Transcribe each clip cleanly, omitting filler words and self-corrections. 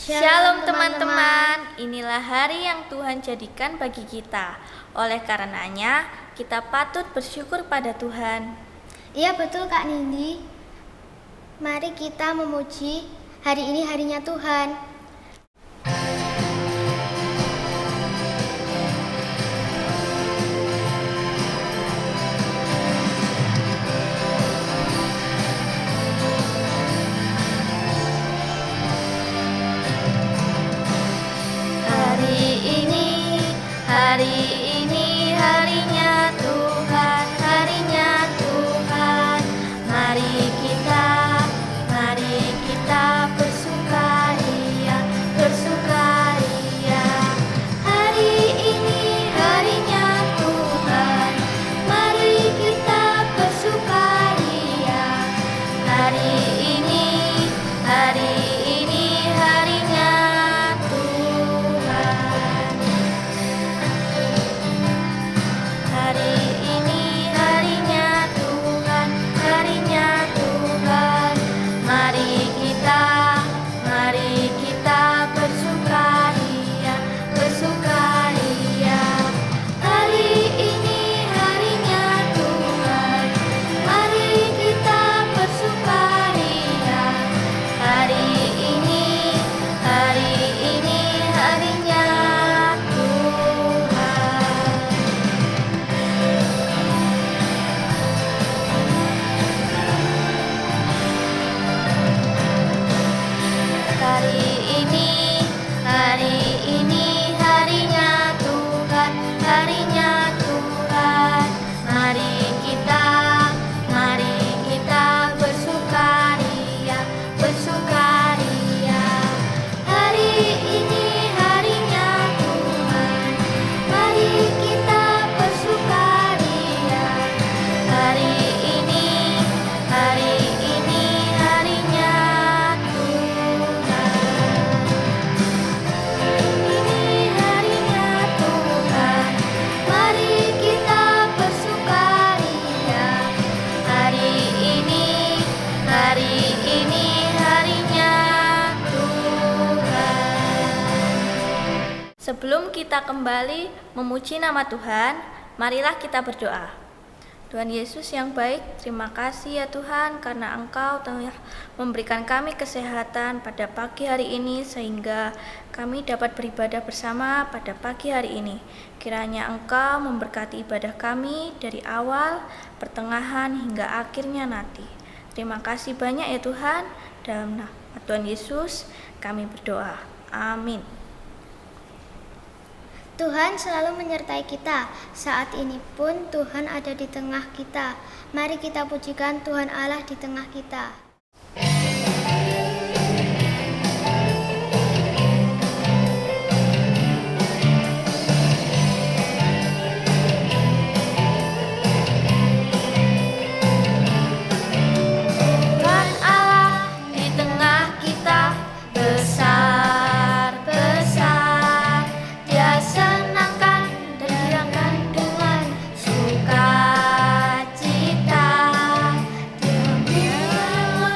Shalom teman-teman, inilah hari yang Tuhan jadikan bagi kita. Oleh karenanya, kita patut bersyukur pada Tuhan. Iya betul Kak Nindi. Mari kita memuji hari ini harinya Tuhan. Hari ini harinya Tuhan, harinya Tuhan. Mari kita bersukaria, bersukaria. Hari ini harinya Tuhan, mari kita bersukaria. Hari ini harinya Tuhan. Hari ini harinya Tuhan, harinya Tuhan. Mari kita bersukaria, bersukaria. Hari ini harinya Tuhan, mari kita bersukaria. Hari ini harinya Tuhan. Hari ini harinya Tuhan, harinya Tuhan. Mari kita bersukaria, bersukaria. Hari ini harinya Tuhan, mari kita bersukaria. Hari ini harinya Tuhan. Ini harinya Tuhan, mari kita bersukaria. Hari ini harinya Tuhan. Sebelum kita kembali memuji nama Tuhan, marilah kita berdoa. Tuhan Yesus yang baik, terima kasih ya Tuhan karena Engkau telah memberikan kami kesehatan pada pagi hari ini sehingga kami dapat beribadah bersama pada pagi hari ini. Kiranya Engkau memberkati ibadah kami dari awal, pertengahan hingga akhirnya nanti. Terima kasih banyak ya Tuhan. Dalam nama Tuhan Yesus kami berdoa. Amin. Tuhan selalu menyertai kita. Saat ini pun Tuhan ada di tengah kita. Mari kita pujikan Tuhan Allah di tengah kita. Tuhan Allah di tengah kita, besar, besar. Dia senangkan dan girangkan dengan sukacita. Dia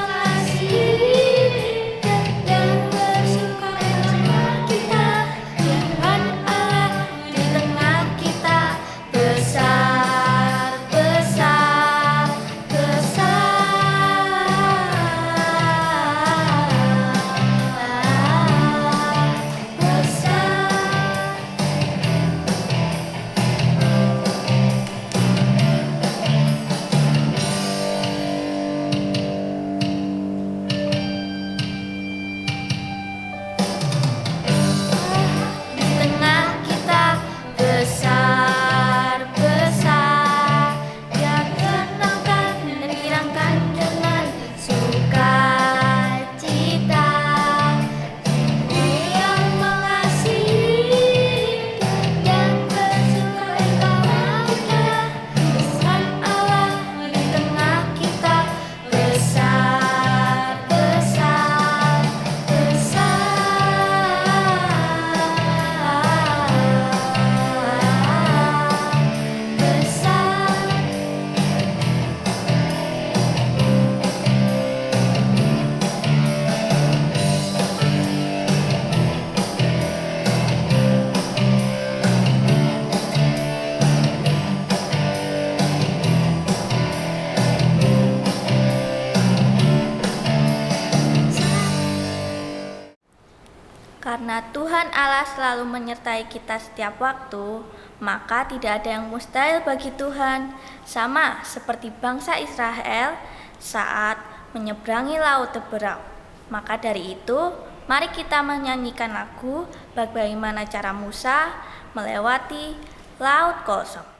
Karena Tuhan Allah selalu menyertai kita setiap waktu, maka tidak ada yang mustahil bagi Tuhan, sama seperti bangsa Israel saat menyeberangi laut Teberau. Maka dari itu, mari kita menyanyikan lagu bagaimana cara Musa melewati laut kosong.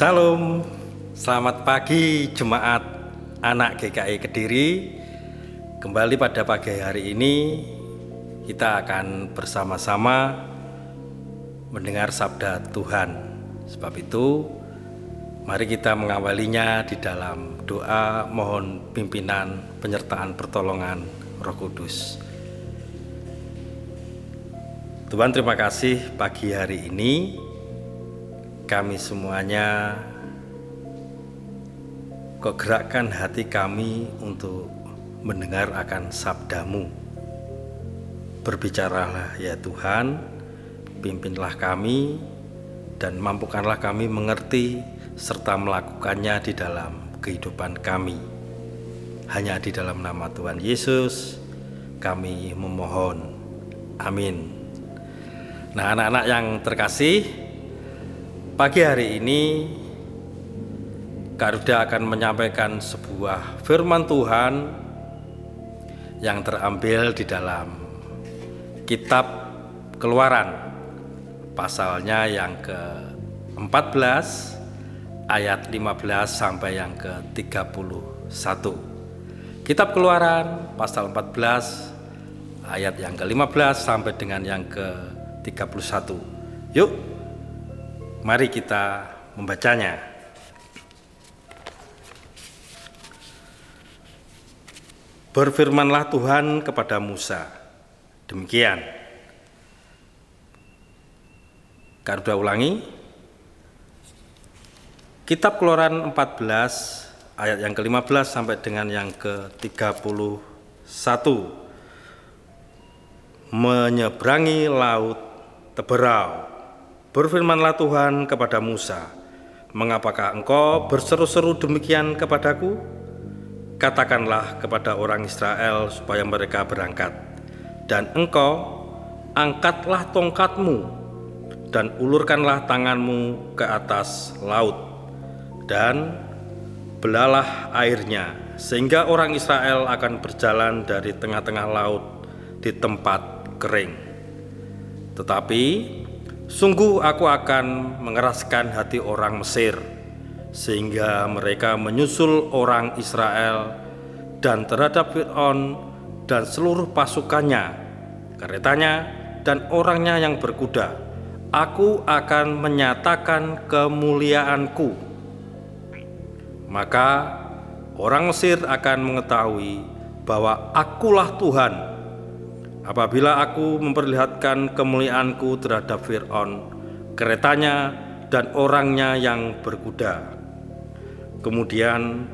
Salam, selamat pagi jemaat anak GKI Kediri. Kembali pada pagi hari ini kita akan bersama-sama mendengar sabda Tuhan. Sebab itu mari kita mengawalinya di dalam doa mohon pimpinan penyertaan pertolongan Roh Kudus. Tuhan, terima kasih pagi hari ini kami semuanya kau gerakkan hati kami untuk mendengar akan sabdamu. Berbicaralah ya Tuhan, pimpinlah kami dan mampukanlah kami mengerti serta melakukannya di dalam kehidupan kami. Hanya di dalam nama Tuhan Yesus kami memohon. Amin. Nah, anak-anak yang terkasih, pagi hari ini Kak Ruda akan menyampaikan sebuah firman Tuhan yang terambil di dalam kitab Keluaran, pasalnya yang ke-14 ayat 15 sampai yang ke-31. Kitab Keluaran pasal 14 ayat yang ke-15 sampai dengan yang ke-31. Yuk, mari kita membacanya. Berfirmanlah Tuhan kepada Musa, demikian. Kak Ruda ulangi. Kitab Keluaran 14 ayat yang ke-15 sampai dengan yang ke-31. Menyeberangi laut Teberau. Berfirmanlah Tuhan kepada Musa, mengapakah engkau berseru-seru demikian kepadaku? katakanlah kepada orang Israel supaya mereka berangkat, dan engkau angkatlah tongkatmu dan ulurkanlah tanganmu ke atas laut, dan belalah airnya, sehingga orang Israel akan berjalan dari tengah-tengah laut di tempat kering. Tetapi sungguh aku akan mengeraskan hati orang Mesir, sehingga mereka menyusul orang Israel, dan terhadap Fir'aun dan seluruh pasukannya, keretanya dan orangnya yang berkuda, aku akan menyatakan kemuliaanku. Maka orang Mesir akan mengetahui bahwa akulah Tuhan, apabila aku memperlihatkan kemuliaanku terhadap Fir'aun, keretanya dan orangnya yang berkuda. Kemudian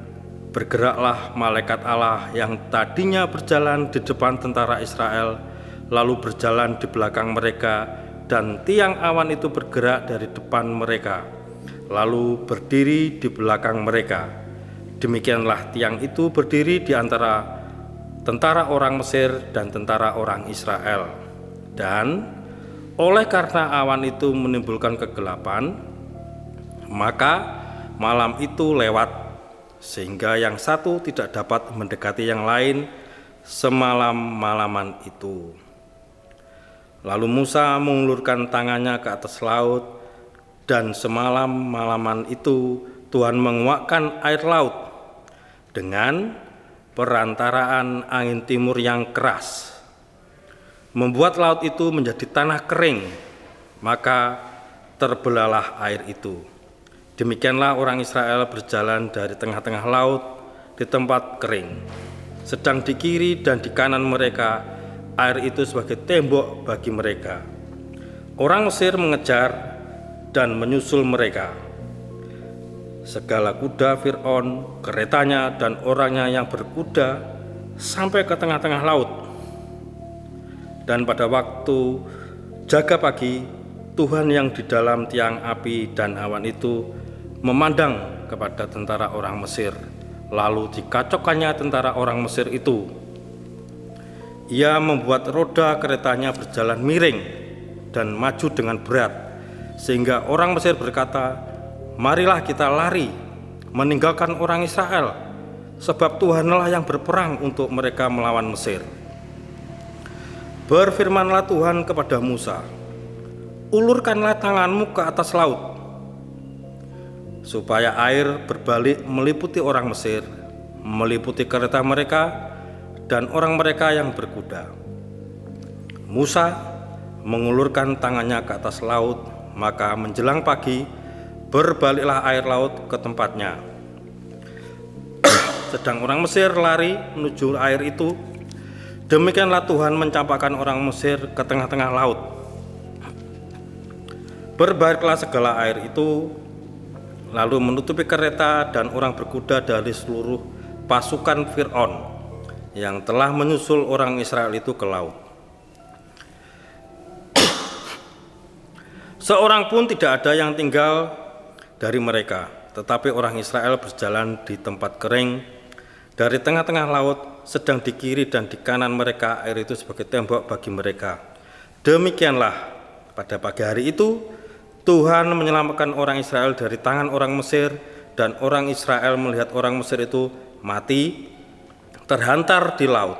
bergeraklah malaikat Allah yang tadinya berjalan di depan tentara Israel, lalu berjalan di belakang mereka, dan tiang awan itu bergerak dari depan mereka, lalu berdiri di belakang mereka. Demikianlah tiang itu berdiri di antara tentara orang Mesir dan tentara orang Israel. Dan oleh karena awan itu menimbulkan kegelapan, maka malam itu lewat, sehingga yang satu tidak dapat mendekati yang lain semalam-malaman itu. Lalu Musa mengulurkan tangannya ke atas laut, dan semalam-malaman itu Tuhan menguakkan air laut dengan perantaraan angin timur yang keras, membuat laut itu menjadi tanah kering, maka terbelahlah air itu. Demikianlah orang Israel berjalan dari tengah-tengah laut di tempat kering. Sedang di kiri dan di kanan mereka, air itu sebagai tembok bagi mereka. Orang Mesir mengejar dan menyusul mereka. Segala kuda Fir'aun, keretanya dan orangnya yang berkuda sampai ke tengah-tengah laut. Dan pada waktu jaga pagi, Tuhan yang di dalam tiang api dan awan itu memandang kepada tentara orang Mesir, lalu dikacaukannya tentara orang Mesir itu. Ia membuat roda keretanya berjalan miring dan maju dengan berat, sehingga orang Mesir berkata, marilah kita lari meninggalkan orang Israel, sebab Tuhanlah yang berperang untuk mereka melawan Mesir. Berfirmanlah Tuhan kepada Musa, ulurkanlah tanganmu ke atas laut, supaya air berbalik meliputi orang Mesir, meliputi kereta mereka dan orang mereka yang berkuda. Musa mengulurkan tangannya ke atas laut, maka menjelang pagi berbaliklah air laut ke tempatnya. Sedang orang Mesir lari menuju air itu, demikianlah Tuhan mencampakkan orang Mesir ke tengah-tengah laut. Berbaliklah segala air itu, lalu menutupi kereta dan orang berkuda dari seluruh pasukan Fir'aun yang telah menyusul orang Israel itu ke laut. Seorang pun tidak ada yang tinggal dari mereka, tetapi orang Israel berjalan di tempat kering dari tengah-tengah laut, sedang di kiri dan di kanan mereka air itu sebagai tembok bagi mereka. Demikianlah pada pagi hari itu Tuhan menyelamatkan orang Israel dari tangan orang Mesir, dan orang Israel melihat orang Mesir itu mati, terhantar di laut.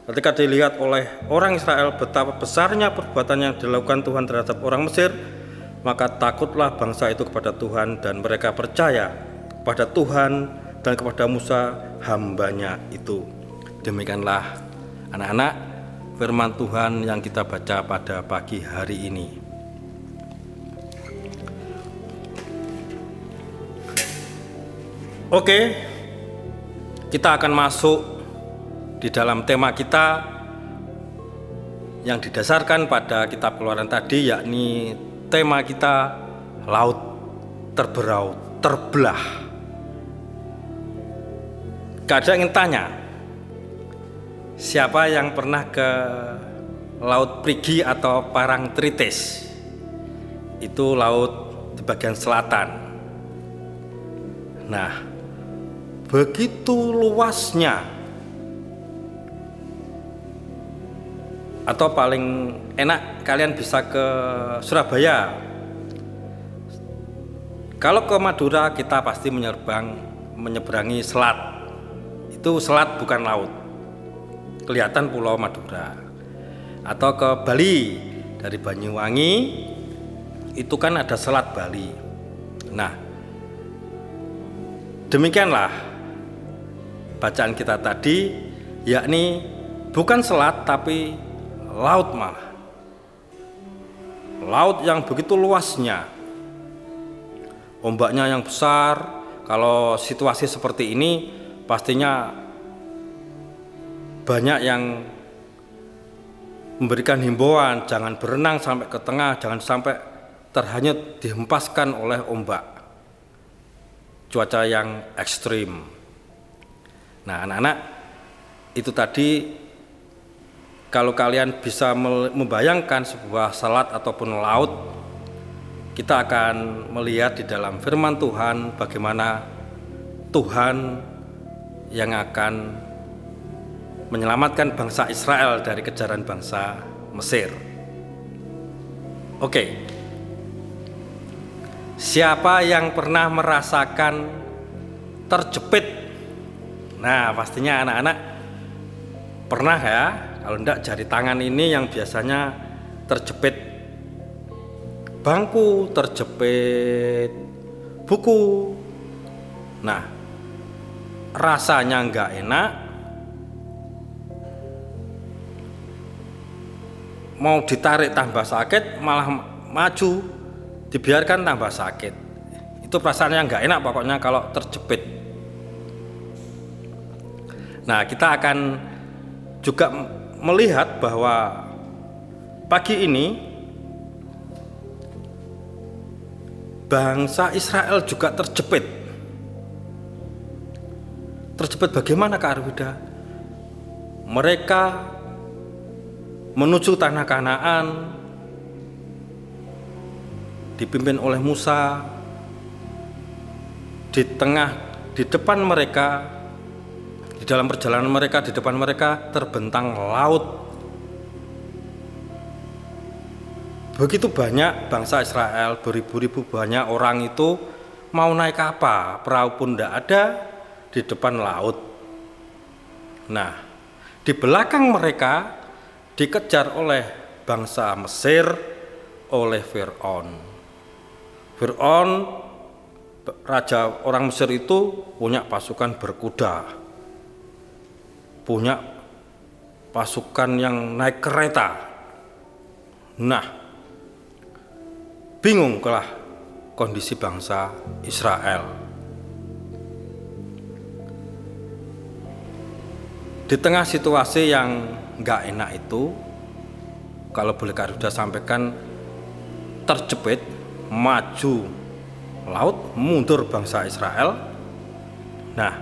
Ketika dilihat oleh orang Israel betapa besarnya perbuatan yang dilakukan Tuhan terhadap orang Mesir, maka takutlah bangsa itu kepada Tuhan, dan mereka percaya pada Tuhan dan kepada Musa hambanya itu. Demikianlah anak-anak firman Tuhan yang kita baca pada pagi hari ini. Oke, kita akan masuk di dalam tema kita yang didasarkan pada kitab Keluaran tadi, yakni tema kita laut terberau, terbelah. Kadang ingin tanya, siapa yang pernah ke Laut Prigi atau Parangtritis? Itu laut di bagian selatan. Nah, begitu luasnya. Atau paling enak kalian bisa ke Surabaya. Kalau ke Madura kita pasti menyeberangi selat. Itu selat bukan laut. Kelihatan Pulau Madura. Atau ke Bali, dari Banyuwangi itu kan ada Selat Bali. Nah, demikianlah bacaan kita tadi, yakni bukan selat tapi laut malah. Laut yang begitu luasnya, ombaknya yang besar. Kalau situasi seperti ini pastinya banyak yang memberikan himbauan, jangan berenang sampai ke tengah, jangan sampai terhanyut dihempaskan oleh ombak. Cuaca yang ekstrim. Nah, anak-anak, itu tadi kalau kalian bisa membayangkan sebuah selat ataupun laut, kita akan melihat di dalam firman Tuhan bagaimana Tuhan yang akan menyelamatkan bangsa Israel dari kejaran bangsa Mesir. Oke. Siapa yang pernah merasakan terjepit? Nah, pastinya anak-anak pernah ya. Kalau enggak, jari tangan ini yang biasanya terjepit bangku, terjepit buku. Nah, rasanya enggak enak. Mau ditarik tambah sakit, malah maju, dibiarkan tambah sakit. Itu perasaan yang nggak enak pokoknya kalau terjepit. Nah, kita akan juga melihat bahwa pagi ini bangsa Israel juga terjepit. Terjepit bagaimana Kak Arwida? Mereka menuju tanah Kanaan dipimpin oleh Musa. Di depan mereka, di dalam perjalanan mereka, di depan mereka terbentang laut. Begitu banyak bangsa Israel, beribu-ribu banyak orang itu mau naik apa, perahu pun tidak ada di depan laut. Nah, di belakang mereka dikejar oleh bangsa Mesir, oleh Fir'aun. Fir'aun, raja orang Mesir itu punya pasukan berkuda, punya pasukan yang naik kereta. Nah, bingunglah kondisi bangsa Israel. Di tengah situasi yang nggak enak itu, kalau boleh Kak Ruda sampaikan, terjepit, maju laut, mundur bangsa Israel. Nah,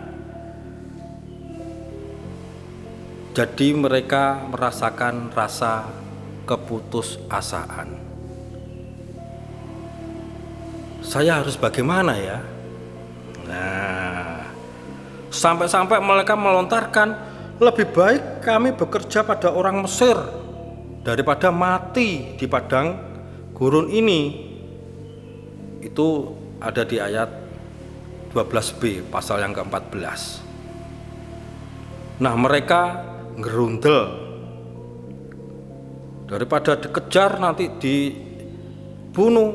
jadi mereka merasakan rasa keputusasaan. Saya harus bagaimana ya? Nah, sampai-sampai mereka melontarkan, lebih baik kami bekerja pada orang Mesir daripada mati di padang gurun ini. Itu ada di ayat 12b pasal yang ke-14. Nah, mereka ngerundel, daripada dikejar nanti dibunuh,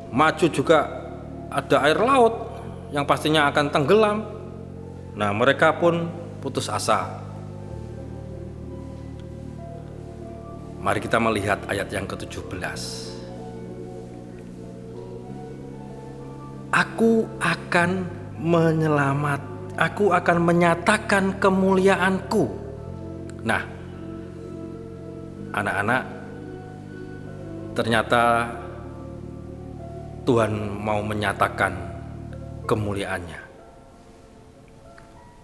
maju juga ada air laut yang pastinya akan tenggelam. Nah, mereka pun putus asa. Mari kita melihat ayat yang ke-17. Aku akan menyatakan kemuliaanku. Nah, anak-anak, ternyata Tuhan mau menyatakan kemuliaannya.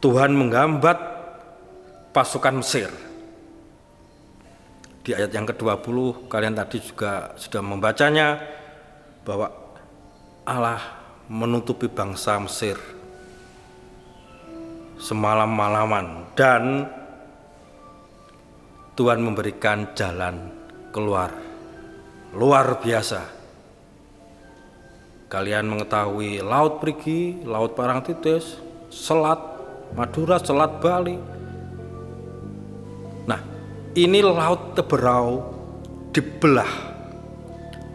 Tuhan menggambat pasukan Mesir. Di ayat yang ke-20 kalian tadi juga sudah membacanya, bahwa Allah menutupi bangsa Mesir semalam-malaman, dan Tuhan memberikan jalan keluar luar biasa. Kalian mengetahui Laut Perigi, Laut Parangtritis, Selat Madura, Selat Bali. Nah, ini Laut Teberau dibelah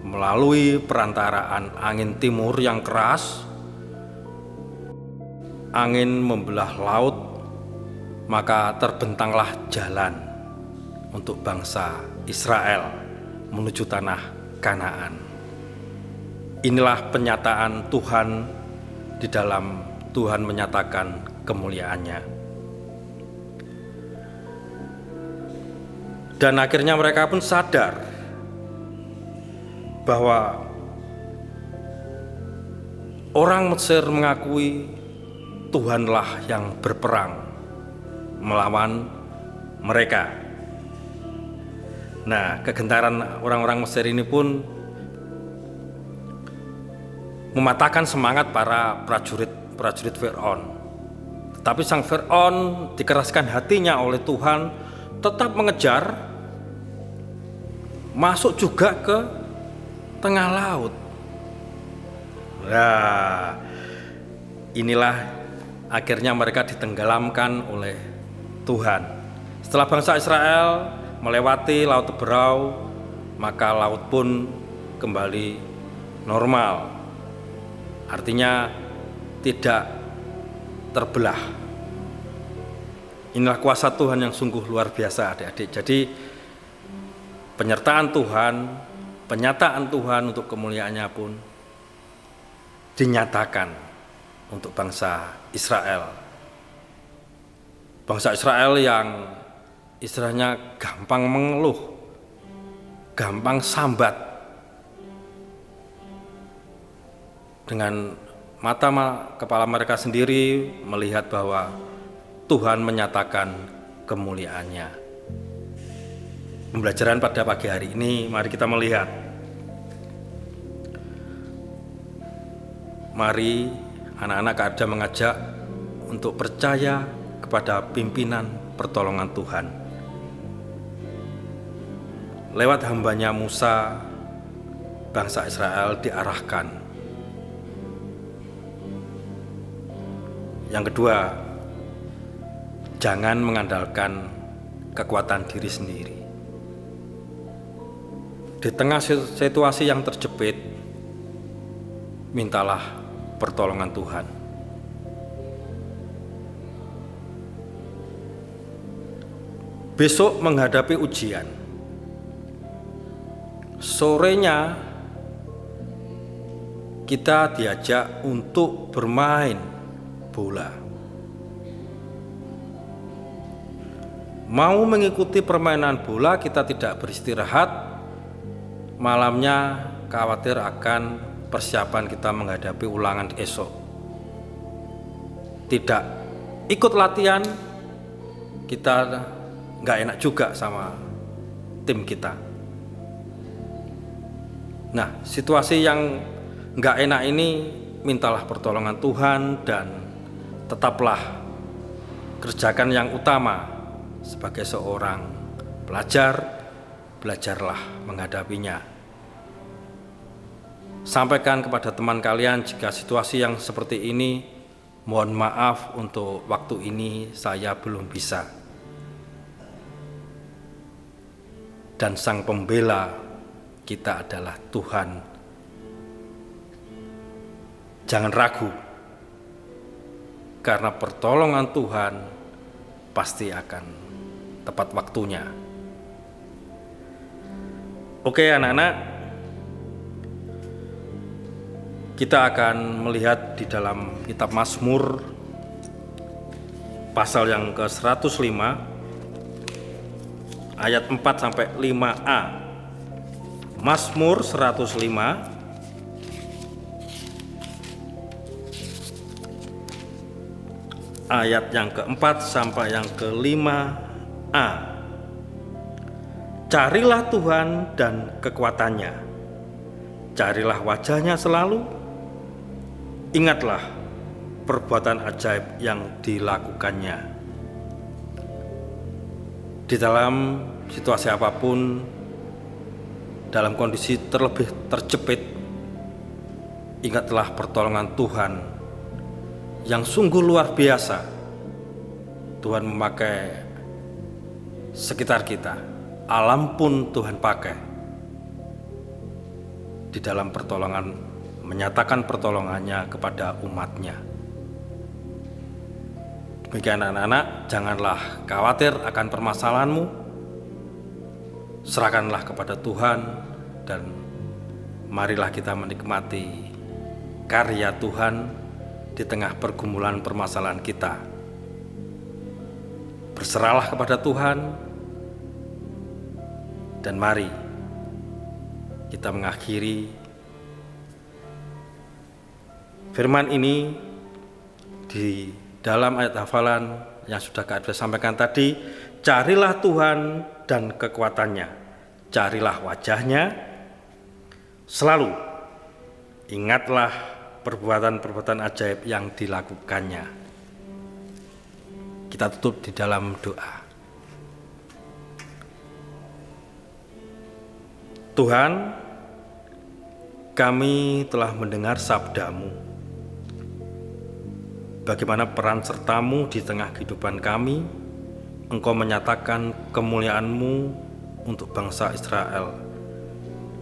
melalui perantaraan angin timur yang keras. Angin membelah laut, maka terbentanglah jalan untuk bangsa Israel menuju tanah Kanaan. Inilah penyataan Tuhan di dalam Tuhan menyatakan kemuliaannya. Dan akhirnya mereka pun sadar bahwa orang Mesir mengakui Tuhanlah yang berperang melawan mereka. Nah, kegentaran orang-orang Mesir ini pun mematahkan semangat para prajurit Firaun. Tetapi sang Firaun dikeraskan hatinya oleh Tuhan, tetap mengejar, masuk juga ke tengah laut. Nah, inilah akhirnya mereka ditenggelamkan oleh Tuhan. Setelah bangsa Israel melewati Laut Teberau, maka laut pun kembali normal. Artinya tidak terbelah. Inilah kuasa Tuhan yang sungguh luar biasa, adik-adik. Jadi penyertaan Tuhan, penyataan Tuhan untuk kemuliaannya pun dinyatakan untuk bangsa Israel. Bangsa Israel yang istilahnya gampang mengeluh, gampang sambat, dengan mata kepala mereka sendiri melihat bahwa Tuhan menyatakan kemuliaannya. Pembelajaran pada pagi hari ini, mari kita melihat. Mari anak-anak ada mengajak untuk percaya kepada pimpinan pertolongan Tuhan. Lewat hambanya Musa, bangsa Israel diarahkan. Yang kedua, jangan mengandalkan kekuatan diri sendiri. Di tengah situasi yang terjepit, mintalah pertolongan Tuhan. Besok menghadapi ujian. Sorenya kita diajak untuk bermain bola. Mau mengikuti permainan bola, kita tidak beristirahat. Malamnya khawatir akan persiapan kita menghadapi ulangan esok. Tidak ikut latihan, kita nggak enak juga sama tim kita. Nah, situasi yang nggak enak ini, mintalah pertolongan Tuhan dan tetaplah kerjakan yang utama sebagai seorang pelajar. Belajarlah menghadapinya. Sampaikan kepada teman kalian jika situasi yang seperti ini, mohon maaf untuk waktu ini saya belum bisa. Dan sang pembela kita adalah Tuhan. Jangan ragu, karena pertolongan Tuhan pasti akan tepat waktunya. Oke anak-anak, kita akan melihat di dalam kitab Mazmur pasal yang ke-105 ayat 4 sampai 5a. Mazmur 105 ayat yang ke-4 sampai yang ke-5a. Carilah Tuhan dan kekuatannya, carilah wajahnya selalu. Ingatlah perbuatan ajaib yang dilakukannya. Di dalam situasi apapun, dalam kondisi terlebih terjepit, ingatlah pertolongan Tuhan yang sungguh luar biasa. Tuhan memakai sekitar kita, alam pun Tuhan pakai di dalam pertolongan, menyatakan pertolongannya kepada umatnya. Demikian anak-anak, janganlah khawatir akan permasalahanmu, serahkanlah kepada Tuhan dan marilah kita menikmati karya Tuhan di tengah pergumulan permasalahan kita. Berserahlah kepada Tuhan dan mari kita mengakhiri firman ini di dalam ayat hafalan yang sudah Kak Adves sampaikan tadi. Carilah Tuhan dan kekuatannya, carilah wajahnya, selalu ingatlah perbuatan-perbuatan ajaib yang dilakukannya. Kita tutup di dalam doa. Tuhan, kami telah mendengar sabda-Mu. Bagaimana peran serta-Mu di tengah kehidupan kami. Engkau menyatakan kemuliaan-Mu untuk bangsa Israel.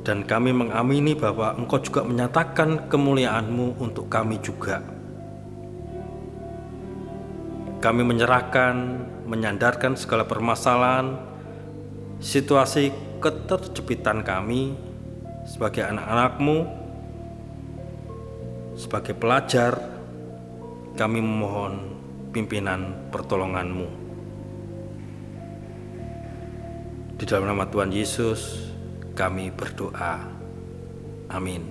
Dan kami mengamini bahwa Engkau juga menyatakan kemuliaan-Mu untuk kami juga. Kami menyerahkan, menyandarkan segala permasalahan, situasi keterjepitan kami sebagai anak-anak-Mu, sebagai pelajar. Kami memohon pimpinan pertolongan-Mu. Di dalam nama Tuhan Yesus kami berdoa. Amin.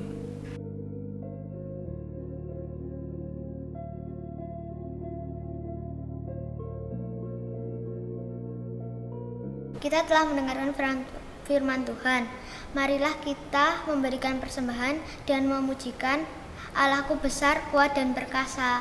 Kita telah mendengarkan firman Tuhan. Marilah kita memberikan persembahan dan memujikan Allahku besar, kuat, dan perkasa.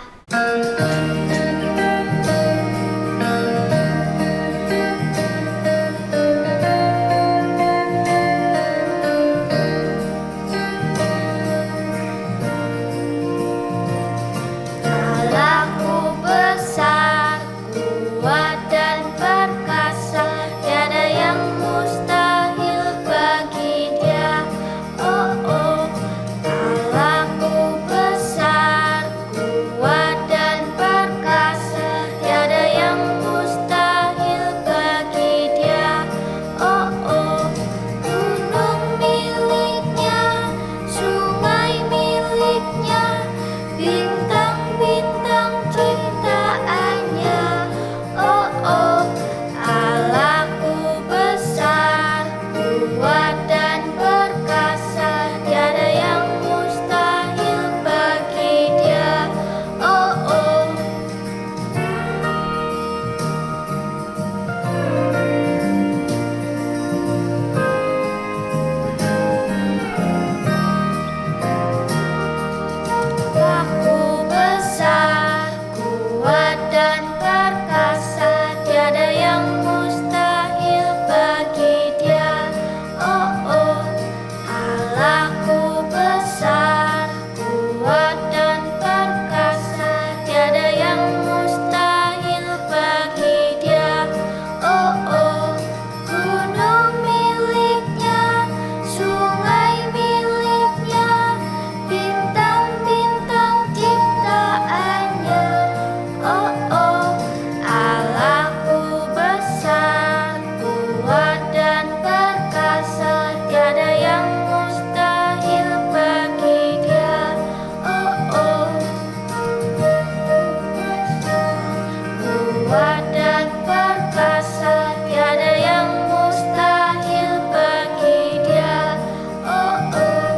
Allahku besar, kuat dan perkasa, tiada yang mustahil bagi Dia. Oh, oh. Allahku besar, kuat dan perkasa, tiada yang mustahil bagi Dia. Oh, oh. Gunung miliknya, sungai miliknya, bintang-bintang ciptaannya. Oh, oh. Allahku besar, kuat dan perkasa, tiada yang mustahil bagi Dia. Oh, oh. Allahku besar, kuat dan perkasa, tiada yang mustahil bagi Dia. Oh, oh. Allahku besar, kuat dan perkasa, tiada yang mustahil bagi Dia. Oh, oh. Gunung miliknya, sungai miliknya, bintang-bintang ciptaannya. Oh, oh. Allahku besar, kuat dan perkasa, tiada yang mustahil bagi Dia. Oh, oh. Kuat dan perkasa, tiada yang mustahil bagi Dia. Oh, oh.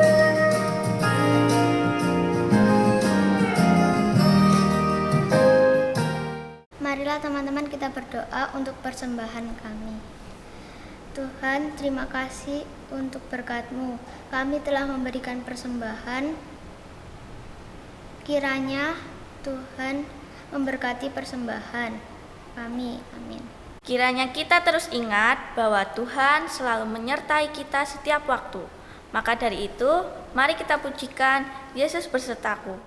Marilah teman-teman kita berdoa untuk persembahan kami. Tuhan, terima kasih untuk berkat-Mu. Kami telah memberikan persembahan. Kiranya Tuhan memberkati persembahan kami. Amin. Kiranya kita terus ingat bahwa Tuhan selalu menyertai kita setiap waktu. Maka dari itu, mari kita pujikan Yesus besertaku.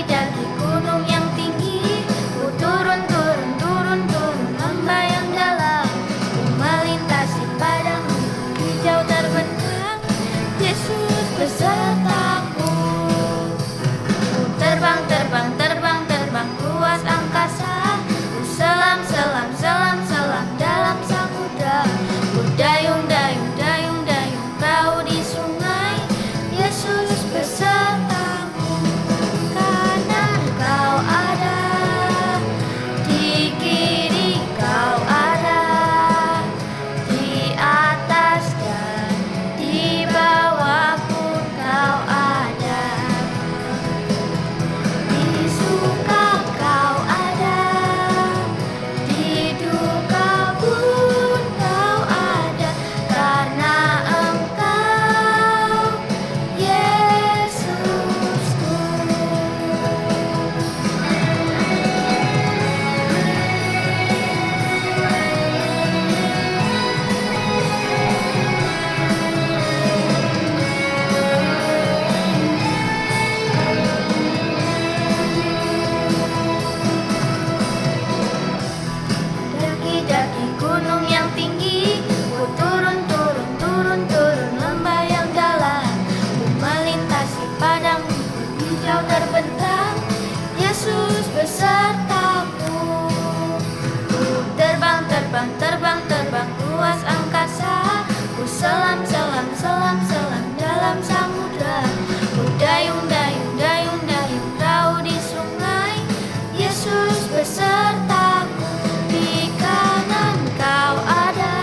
Daki gunung yang tinggi, ku turun lembah yang dalam, ku melintasi padang hijau terbentang, Yesus besertaku. Ku terbang luas angkasa, ku selam dalam samudra, ku dayung perahu di sungai, Yesus besertaku. Terbang luas angkasa, ku selam dalam samudra, ku dayung perahu di sungai, Yesus besertaku. Di kanan kau ada,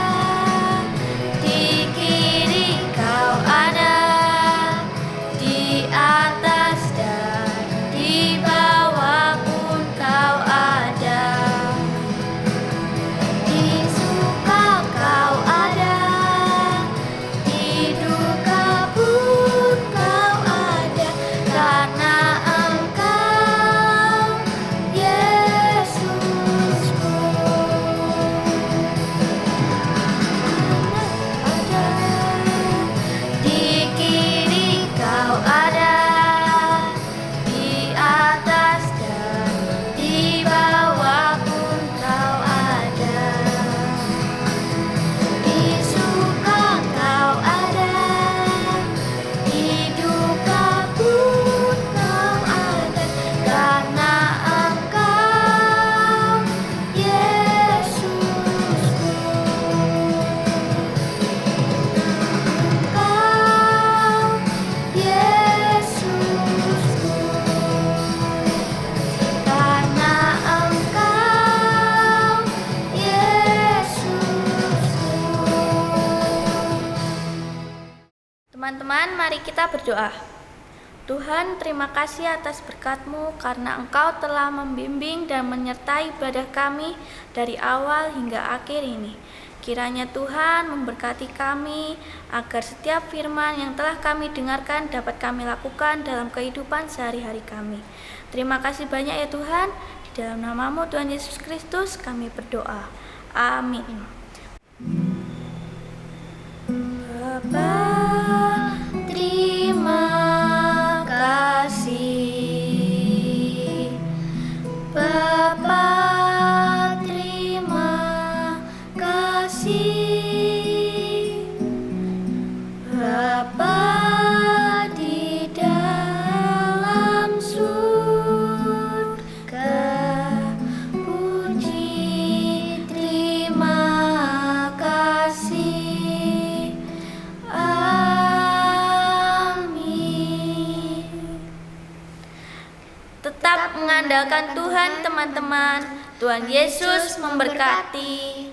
di kiri kau ada, di atas dan di bawah pun kau ada. Teman-teman, mari kita berdoa. Tuhan, terima kasih atas berkat-Mu karena Engkau telah membimbing dan menyertai ibadah kami dari awal hingga akhir ini. Kiranya Tuhan memberkati kami agar setiap firman yang telah kami dengarkan dapat kami lakukan dalam kehidupan sehari-hari kami. Terima kasih banyak ya Tuhan. Di dalam nama-Mu Tuhan Yesus Kristus kami berdoa. Amin. Bapa, terima kasih. Bapa, terima kasih. Bapa di dalam surga, puji terima kasih. Tetap mengandalkan Tuhan teman-teman. Tuhan Yesus memberkati.